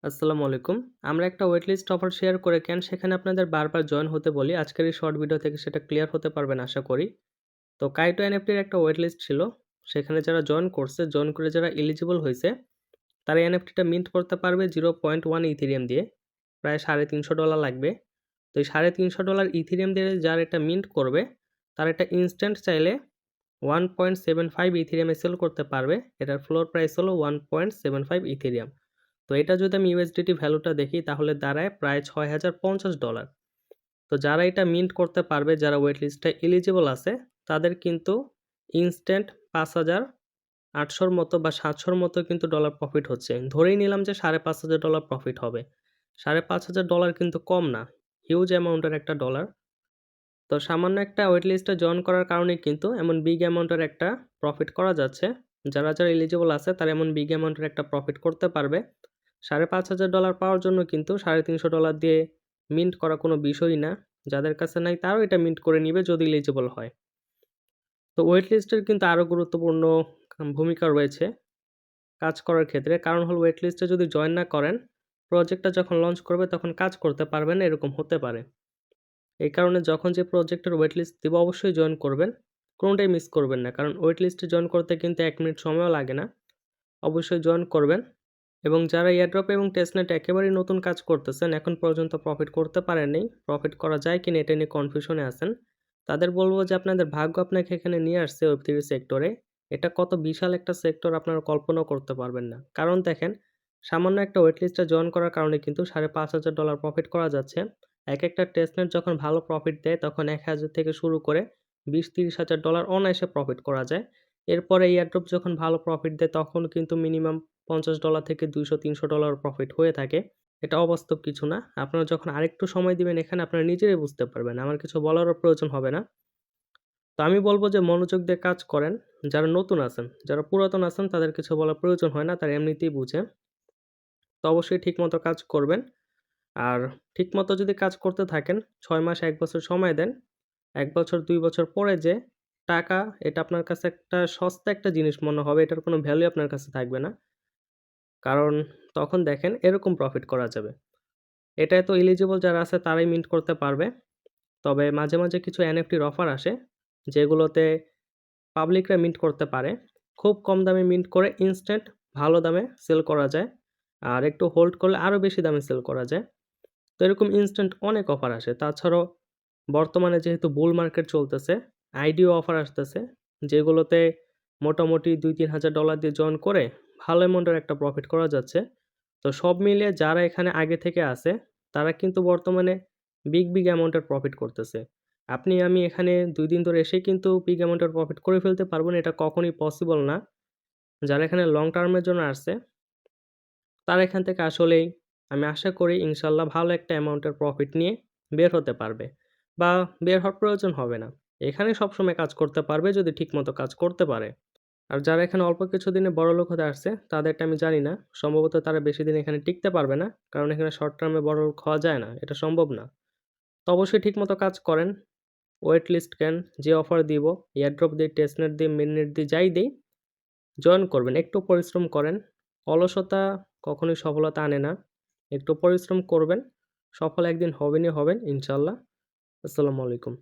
আসসালামু আলাইকুম। আমরা একটা ওয়েট লিস্ট অফার শেয়ার করে কেন সেখানে আপনাদের বারবার জয়েন হতে বলি। আজকের এই শর্ট ভিডিও থেকে সেটা ক্লিয়ার হতে পারবেন আশা করি। তো কাইটো এনএফটির একটা ওয়েট লিস্ট ছিল। সেখানে যারা জয়েন করছে, জয়েন করে যারা এলিজিবল হইছে, তারা এনএফটিটা মিন্ট করতে পারবে 0.1 ইথেরিয়াম দিয়ে। প্রায় $350 লাগবে। তো এই $350 ইথেরিয়াম দিয়ে যারা এটা মিন্ট করবে, তারা এটা ইনস্ট্যান্ট চাইলে 1.75 ইথেরিয়ামে সেল করতে পারবে। এটার ফ্লোর প্রাইস হলো 1.75 ইথেরিয়াম। তো এটা যদি আমি ইউএসডিটি ভ্যালুটা দেখি তাহলে দাঁড়ায় প্রায় $6050। তো যারা এটা মিন্ট করতে পারবে, যারা ওয়েট লিস্টে এলিজিবল আছে, তাদের কিন্তু ইনস্ট্যান্ট 5800 মতো বা 700 মতো কিন্তু ডলার প্রফিট হচ্ছে। ধরেই নিলাম যে $5500 প্রফিট হবে। $5500 কিন্তু কম না, হিউজ অ্যামাউন্টের একটা ডলার। তো সামান্য একটা ওয়েট লিস্টে জয়েন করার কারণে কিন্তু এমন বিগ অ্যামাউন্টের একটা প্রফিট করা যাচ্ছে। যারা এলিজিবল আছে তারা এমন বিগ অ্যামাউন্টের একটা প্রফিট করতে পারবে। $5500 পাওয়ার জন্য কিন্তু $350 দিয়ে মিন্ট করা কোনো বিষয়ই না। যাদের কাছে নাই তারাও এটা মিন্ট করে নিবে যদি এলিজিবল হয়। তো ওয়েট লিস্টের কিন্তু আরও গুরুত্বপূর্ণ ভূমিকা রয়েছে কাজ করার ক্ষেত্রে। কারণ হলো ওয়েট লিস্টে যদি জয়েন না করেন, প্রজেক্টটা যখন লঞ্চ করবে তখন কাজ করতে পারবেন না, এরকম হতে পারে। এই কারণে যখন যে প্রজেক্টের ওয়েট লিস্ট দিব অবশ্যই জয়েন করবেন। কোনোটাই মিস করবেন না। কারণ ওয়েট লিস্টে জয়েন করতে কিন্তু 1 মিনিট সময়ও লাগে না। অবশ্যই জয়েন করবেন। এবং যারা এয়ারড্রপ এবং টেস্টনেট একেবারেই নতুন কাজ করতেছেন, এখন পর্যন্ত প্রফিট করতে পারেননি, প্রফিট করা যায় কিনা এটা নিয়ে কনফিউশনে আছেন, তাদের বলব যে আপনাদের ভাগ্য আপনাকে এখানে নিয়ে আসছে ওয়েব3 সেক্টরে। এটা কত বিশাল একটা সেক্টর আপনারা কল্পনাও করতে পারবেন না। কারণ দেখেন, সামান্য একটা ওয়েট লিস্টে জয়েন করার কারণে কিন্তু $5500 প্রফিট করা যাচ্ছে। একটা টেস্টনেট যখন ভালো প্রফিট দেয় তখন 1000 থেকে শুরু করে $20-30,000 অনায়াসে প্রফিট করা যায়। এরপরে এয়ারড্রপ যখন ভালো প্রফিট দেয় তখন কিন্তু মিনিমাম $50 থেকে $200-300 প্রফিট হয়ে থাকে। এটা অবাস্তব কিছু না। আপনারা যখন আরেকটু সময় দিবেন এখানে আপনারা নিজেরাই বুঝতে পারবেন। আমার কিছু বলারও প্রয়োজন হবে না। তো আমি বলব যে মনোযোগ দিয়ে কাজ করেন। যারা নতুন আছেন, যারা পুরাতন আছেন তাদের কিছু বলার প্রয়োজন হয় না। তারা এমনিতেই বুঝে। তো অবশ্যই ঠিকমতো কাজ করবেন। আর ঠিকমতো যদি কাজ করতে থাকেন, ৬ মাস ১ বছর সময় দেন। ১ বছর ২ বছর পরে যে টাকা, এটা আপনার কাছে একটা সস্তা একটা জিনিস মনে হবে। এটার কোনো ভ্যালুই আপনার কাছে থাকবে না। কারণ তখন দেখেন এরকম প্রফিট করা যাবে। এটায় তো এলিজিবল যারা আছে তারাই মিন্ট করতে পারবে। তবে মাঝে কিছু এনএফটির অফার আসে, যেগুলোতে পাবলিকরা মিন্ট করতে পারে। খুব কম দামে মিন্ট করে ইনস্ট্যান্ট ভালো দামে সেল করা যায়। আর একটু হোল্ড করলে আরও বেশি দামে সেল করা যায়। তো এরকম ইনস্ট্যান্ট অনেক অফার আসে। তাছাড়াও বর্তমানে যেহেতু বুল মার্কেট চলতেছে, আইডিও অফার আসতেছে, যেগুলোতে মোটামুটি $2-3,000 দিয়ে জয়েন করে ভালো অ্যামাউন্টের একটা প্রফিট করা যাচ্ছে। তো সব মিলিয়ে যারা এখানে আগে থেকে আছে, তারা কিন্তু বর্তমানে বিগ অ্যামাউন্টের প্রফিট করতেছে। আপনি আমি এখানে ২ দিন ধরে এসেই কিন্তু বিগ অ্যামাউন্টের প্রফিট করে ফেলতে পারবো না, এটা কখনোই পসিবল না। যারা এখানে লং টার্মের জন্য আসছে, তারা এখান থেকে আসলেই আমি আশা করি ইনশাআল্লাহ ভালো একটা অ্যামাউন্টের প্রফিট নিয়ে বের হতে পারবে, বা বের হওয়ার প্রয়োজন হবে না। এখানে সবসময় কাজ করতে পারবে যদি ঠিকমতো কাজ করতে পারে। আর যারা এখানে অল্প কিছুদিনে বড়লোক হতে আসছে, তাদেরটা আমি জানি না। সম্ভবত তারা বেশিদিন এখানে টিকতে পারবে না। কারণ এখানে শর্ট টার্মে বড়লোক হওয়া যায় না। এটা সম্ভব না। তো অবশ্যই ঠিকমতো কাজ করেন। ওয়েট লিস্ট কেন, যে অফার দিব, এয়ারড্রপ দিই, টেস্টনেট দিই, মিনিনেট দিই, যাই দেই, জয়েন করবেন। একটু পরিশ্রম করেন। অলসতা কখনোই সফলতা আনে না। একটু পরিশ্রম করবেন। সফল একদিন হবেনই হবেন ইনশাআল্লাহ। আসসালামু আলাইকুম।